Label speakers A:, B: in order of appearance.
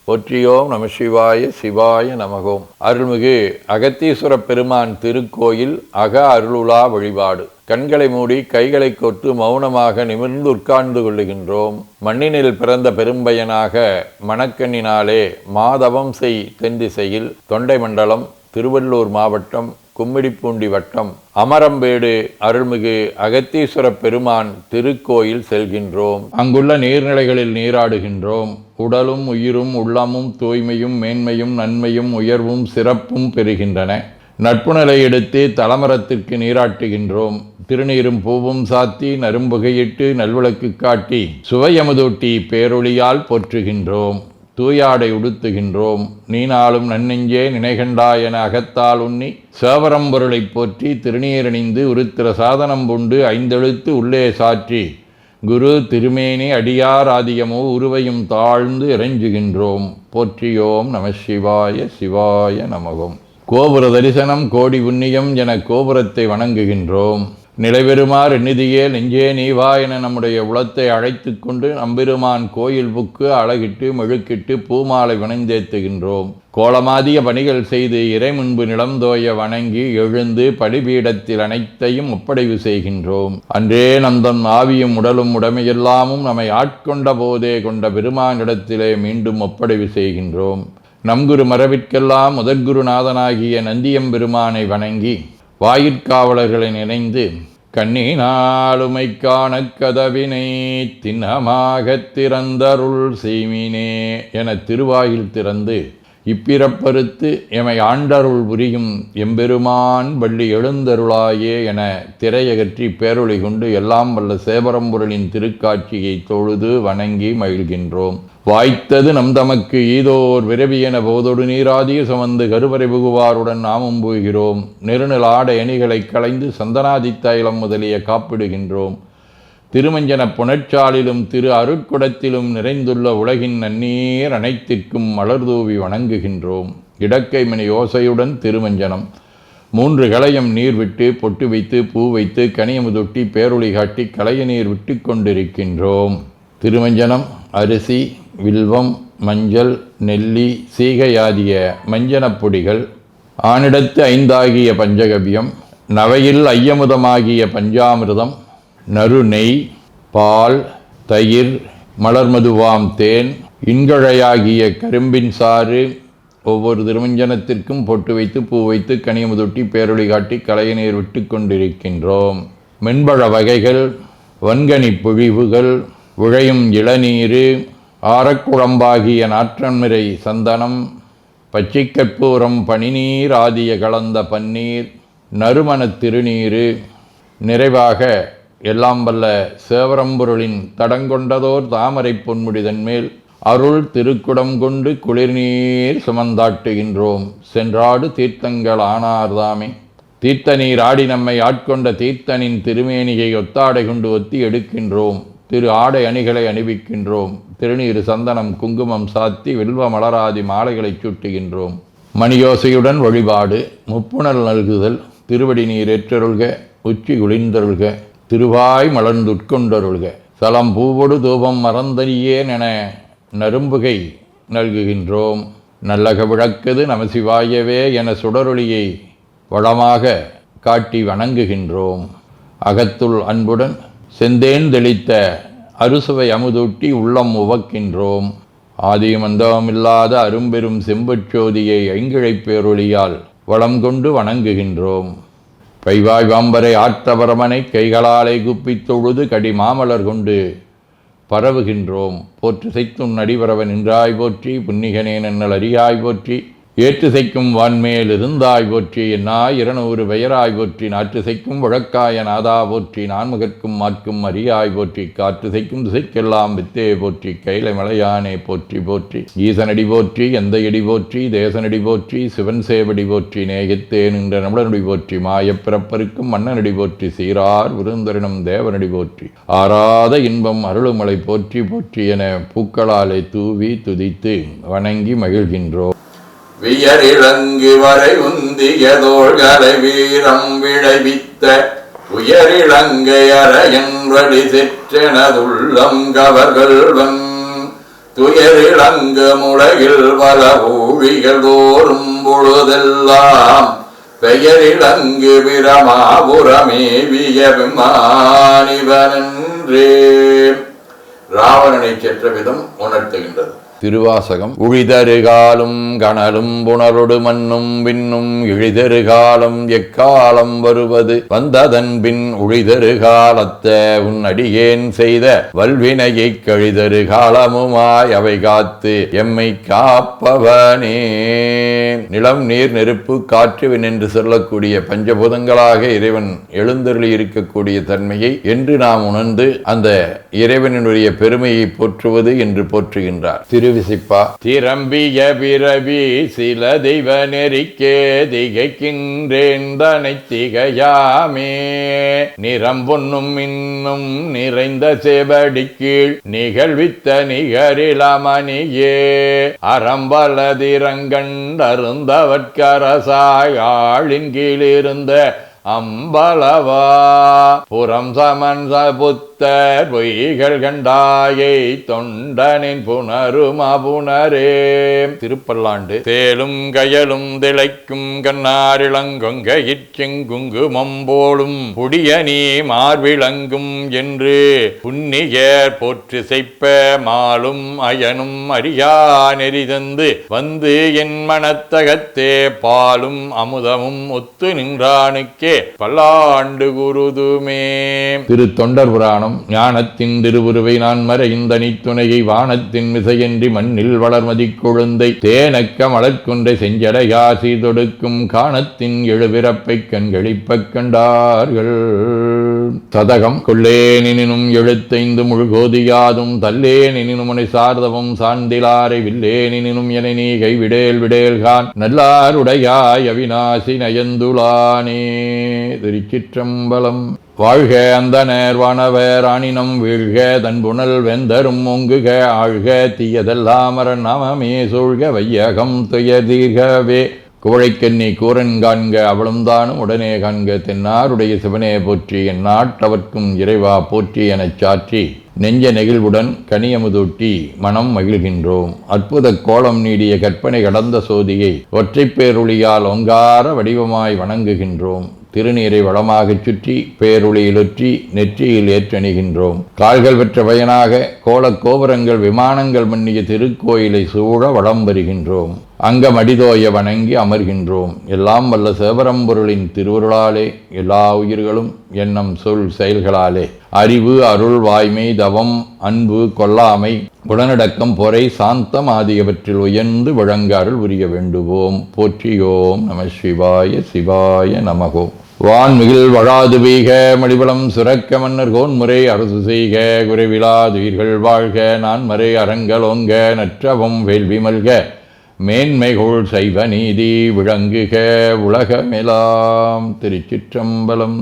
A: போற்றியோம் நம சிவாய சிவாய நமகோம். அருள்மிகு அகத்தீஸ்வர பெருமான் திருக்கோயில் அக அருளுலா வழிபாடு. கண்களை மூடி கைகளை கொட்டு மௌனமாக நிமிர்ந்து உட்கார்ந்து கொள்ளுகின்றோம். மண்ணினில் பிறந்த பெரும்பயனாக மணக்கண்ணினாலே மாதவம் செய் தென்திசையில் தொண்டை மண்டலம் திருவள்ளூர் மாவட்டம் கும்மிடிப்பூண்டி வட்டம் அமரம்பேடு அருள்மிகு அகத்தீஸ்வர பெருமான் திருக்கோயில் செல்கின்றோம். அங்குள்ள நீர்நிலைகளில் நீராடுகின்றோம். உடலும் உயிரும் உள்ளமும் தூய்மையும் மேன்மையும் நன்மையும் உயர்வும் சிறப்பும் பெறுகின்றன. நட்புநிலை எடுத்து தலமரத்திற்கு நீராட்டுகின்றோம். திருநீரும் பூவும் சாத்தி நரும்புகையிட்டு நல்விளக்கு காட்டி சுவையமுதூட்டி பேரொளியால் போற்றுகின்றோம். தூயாடை உடுத்துகின்றோம். நீனாலும் நன்னெஞ்சே நினைகண்டாய் என அகத்தால் உண்ணி சேவரம்பொருளை போற்றி திருநீரணிந்து உருத்திர சாதனம் பூண்டு ஐந்தெழுத்து உள்ளே சாற்றி குரு திருமேனி அடியார் ஆதியமோ உருவையும் தாழ்ந்து இறைஞ்சுகின்றோம். போற்றியோம் நம சிவாய சிவாய நமகோம். கோபுர தரிசனம் கோடி புண்ணியம் என கோபுரத்தை வணங்குகின்றோம். நிலைபெறுமாறு எண்ணிதியே நெஞ்சே நீவா என நம்முடைய உளத்தை அழைத்து கொண்டு நம்பெருமான் கோயில் புக்கு அழகிட்டு மெழுக்கிட்டு பூமாலை வணந்தேத்துகின்றோம். கோலமாதிய பணிகள் செய்து இறை முன்பு நிலந்தோய வணங்கி எழுந்து பலிபீடத்தில் அனைத்தையும் ஒப்படைவு செய்கின்றோம். அன்றே நந்தன் ஆவியும் உடலும் உடமையெல்லாமும் நம்மை ஆட்கொண்ட போதே கொண்ட பெருமானிடத்திலே மீண்டும் ஒப்படைவு செய்கின்றோம். நம்குரு மரபிற்கெல்லாம் முதற்குருநாதனாகிய நந்தியம்பெருமானை வணங்கி வாயிற்காவலர்களை நினைந்து கண்ணினாலுமை காண கதவினை திண்ணமாகத் திறந்தருள் செய்மினே என திருவாயில் திறந்து இப்பிறப்பறுத்து எமை ஆண்டருள் புரியும் எம்பெருமான் வள்ளி எழுந்தருளாயே என திரையகற்றி பேரொளி கொண்டு எல்லாம் வல்ல சேவரம்பொருளின் திருக்காட்சியை தொழுது வணங்கி மகிழ்கின்றோம். வாய்த்தது நம் தமக்கு ஈதோர் விரவியென போதொடு நீராதிய சுமந்து கருவறை புகுவாருடன் நாமும் போகிறோம். நெருநில ஆடை அணிகளை களைந்து சந்தனாதி தைலம் முதலிய காப்பிடுகின்றோம். திருமஞ்சன புனச்சாலிலும் திரு அருட்குடத்திலும் நிறைந்துள்ள உலகின் நன்னீர் அனைத்திற்கும் மலர்தூவி வணங்குகின்றோம். இடக்கை மணி ஓசையுடன் திருமஞ்சனம் 3 களையம் நீர் விட்டு பொட்டு வைத்து பூ வைத்து கனியமுதொட்டி பேரொளி காட்டி களைய நீர் விட்டு கொண்டிருக்கின்றோம். திருமஞ்சனம் அரிசி வில்வம் மஞ்சள் நெல்லி சீகையாதிய மஞ்சனப் பொடிகள் ஆனிடத்து 5 ஆகிய பஞ்சகவியம் நவையில் ஐயமுதமாகிய பஞ்சாமிர்தம் நறு நெய் பால் தயிர் மலர்மதுவாம் தேன் இன்கழையாகிய கரும்பின் சாறு ஒவ்வொரு திருமஞ்சனத்திற்கும் பொட்டு வைத்து பூ வைத்து கனியமுதொட்டி பேரொளி காட்டி களைய நீர் விட்டு கொண்டிருக்கின்றோம். மென்பழ வகைகள் வன்கனி பொழிவுகள் உழையும் இளநீர் ஆரக்குழம்பாகிய நாற்றன்மிரை சந்தனம் பச்சைக்கற்பூரம் பனிநீர் ஆதிய கலந்த பன்னீர் நறுமணத் திருநீர் நிறைவாக எல்லாம் வல்ல சேவரம்பொருளின் தடங்கொண்டதோர் தாமரை பொன்முடிதன் மேல் அருள் திருக்குடம் கொண்டு குளிர்நீர் சுமந்தாட்டுகின்றோம். சென்றாடு தீர்த்தங்கள் ஆனார்தாமே. தீர்த்த நீர் ஆடி நம்மை ஆட்கொண்ட தீர்த்தனின் திருமேனியை ஒத்தாடை கொண்டு ஒத்தி எடுக்கின்றோம். திரு ஆடை அணிகளை அணிவிக்கின்றோம். திருநீர் சந்தனம் குங்குமம் சாத்தி வில்வ மலராதி மாலைகளை சூட்டுகின்றோம். மணியோசையுடன் வழிபாடு. முப்புணல் நல்குதல். திருவடி நீர் ஏற்றருள்க உச்சி குளிர்ந்தருள்க திருவாய் மலர்ந்துட்கொண்டருள்க சலம் பூவொடு தூபம் மறந்தறியேன் என நரும்புகை நல்குகின்றோம். நல்லக விளக்குது நமசிவாயவே என சுடரொளியை வளமாக காட்டி வணங்குகின்றோம். அகத்துள் அன்புடன் செந்தேன் தெளித்த அறுசுவை அமுதூட்டி உள்ளம் உவக்கின்றோம். ஆதியும் அந்தமில்லாத அரும்பெரும் செம்புச்சோதியை ஐங்கிழைப் பேரொளியால் வளம் கொண்டு வணங்குகின்றோம். கைவாய் வாம்பரை ஆற்றவரமனை கைகளாலே குப்பித் தொழுது கடி மாமலர் கொண்டு பரவுகின்றோம். போற்று செய்த்தும் நடிபரவன் நின்றாய் போற்றி புன்னிகனே நன்னல் அறியாய் போற்றி ஏற்று செய்க்கும் வான்மேல் இருந்தாய் போற்றி என்னாய் 200 பெயராய் போற்றி நாற்று செய்க்கும் வழக்காய நாதா போற்றி நான்முகற்கும் மாற்கும் அறியாய் போற்றி காற்று செய்க்கும் திசைக்கெல்லாம் வித்தே போற்றி கைலை மலையானே போற்றி போற்றி ஈசனடி போற்றி எந்த எடி போற்றி தேசனடி போற்றி சிவன் சேவடி போற்றி நேயத்தே நின்ற நம்மளனடி போற்றி மாயப்பிறப்பருக்கும் மன்னனடி போற்றி சீரார் விருந்தரினம் தேவனடி போற்றி ஆராத இன்பம் அருளுமலை போற்றி போற்றி என பூக்களாலே தூவி துதித்து வணங்கி மகிழ்கின்றோம்.
B: வியரிழங்கு வரை உந்திய தோள்களை வீரம் விளைவித்த உயரிழங்கை அறையன்றடி செற்றெனதுள்ளம் கவர்கள்வன் துயரிழங்கு முளையில் பல ஊழிகள் தோறும் பொழுதெல்லாம் பெயரிழங்கு பிரமாபுரமேவிய விமானிவனன்றே. ராவணனை சென்ற விதம் உணர்த்துகின்றது.
A: திருவாசகம். உழிதருகாலும் கனலும் புனரொடு மண்ணும் பின்னும் இழிதருகாலம் எக்காலம் வருவது வந்ததன் பின் உழிதருகாலத்த உன் அடியேன் செய்த வல்வினையை கழிதரு காலமுமாய் அவை காத்து எம்மை காப்பவனே. நிலம் நீர் நெருப்பு காற்றுவின் என்று சொல்லக்கூடிய பஞ்சபூதங்களாக இறைவன் எழுந்தருளி இருக்கக்கூடிய தன்மையை என்று நாம் உணர்ந்து அந்த இறைவனுடைய பெருமையை போற்றுவது என்று போற்றுகின்றார். திருவிசிப்பா. திரம்பிய பிறவி சில தெய்வ நெறிக்கே திகைக்கின்றேன் தனை திகையாமே நிறம் பொன்னும் இன்னும் நிறைந்த சேவடி கீழ் நிகழ்வித்த நிகரிலமணியே அறம்பலதிரங்கண்டருந்தவற்கரசாய் ஆளின் கீழிருந்த அம்பலவா புறம் சமன் புத்தர் பொய்கள் கண்டாயை தொண்டனின் புனருமா புனரே. திருப்பல்லாண்டு. தேலும் கயலும் திளைக்கும் கண்ணாரிளங்கொங்க இச்செங்குங்குமம் போலும் புடிய நீ மார்விளங்கும் என்று புன்னியர் போற்று செய்ப்ப மாலும் அயனும் அறியா நெறிதந்து வந்து என் மனத்தகத்தே பாலும் அமுதமும் ஒத்து நின்றானுக்கே பல்லாண்டு குருதுமே. திரு தொண்டர் புராணம். ஞானத்தின் திருவுருவை நான் மறைந்த துணையை வானத்தின் மிசையின்றி மண்ணில் வளர்மதி கொழுந்தை தேனக்க மலர்கொன்றை செஞ்சடையாசி தொடுக்கும் காணத்தின் எழுபிறப்பை கண்களிப்ப கண்டார்கள். சதகம். கொள்ளேனினும் எழுத்தைந்து முழுகோதியாதும் தல்லேனினும் உனை சார்தவும் சார்ந்திலாரை வில்லேனினும் என நீ கைவிடேல் விடேல்கான் நல்லாருடையாய் அவிநாசி நயந்துளானே. திருச்சிற்றம்பலம். வாழ்க அந்தனர் வானவர் ஆணினம் வீழ்க தன்புணல் வெந்தரும் ஒங்குக ஆழ்க தீயதெல்லாம் நாமமே சூழ்க வையகம் துயதீர்கவே. குவழைக்கண்ணி கூரன் காண்க அவளும் தானும் உடனே காண்க தென்னாருடைய சிவனே போற்றி என் நாட்டவர்க்கும் இறைவா போற்றி எனச் சாற்றி நெஞ்ச நெகிழ்வுடன் கனியமுதூட்டி மனம் மகிழ்கின்றோம். அற்புத கோலம் நீடிய கற்பனை கடந்த சோதியை ஒற்றைப் பேருளியால் ஒங்கார வடிவமாய் வணங்குகின்றோம். திருநீரை வளமாகச் சுற்றி பேருளியிலொற்றி நெற்றியில் ஏற்றணிகின்றோம். கால்கள் பெற்ற பயனாக கோலக் கோபுரங்கள் விமானங்கள் மன்னிய திருக்கோயிலை சூழ வளம் வருகின்றோம். அங்கம் அடிதோய வணங்கி அமர்கின்றோம். எல்லாம் வல்ல சிவபரம்பொருளின் திருவருளாலே எல்லா உயிர்களும் எண்ணம் சொல் செயல்களாலே அறிவு அருள் வாய்மை தவம் அன்பு கொல்லாமை உடனடக்கம் பொறை சாந்தம் ஆகியவற்றில் உயர்ந்து வழங்க அருள் புரிய வேண்டுவோம். போற்றியோம் நம சிவாய சிவாய நமகோம். வான்மிகில் வழாது வீக மடிவளம் சுரக்க மன்னர் கோன்முறை அரசு செய்க குறைவிலாதுயிர்கள் வாழ்க நான்மறை அறங்கலோங்க நற்றவம் வேள்வி மல்க மேன்மைகோள் சைவ நீதி விளங்குக உலகமெலாம். திருச்சிற்றம்பலம்.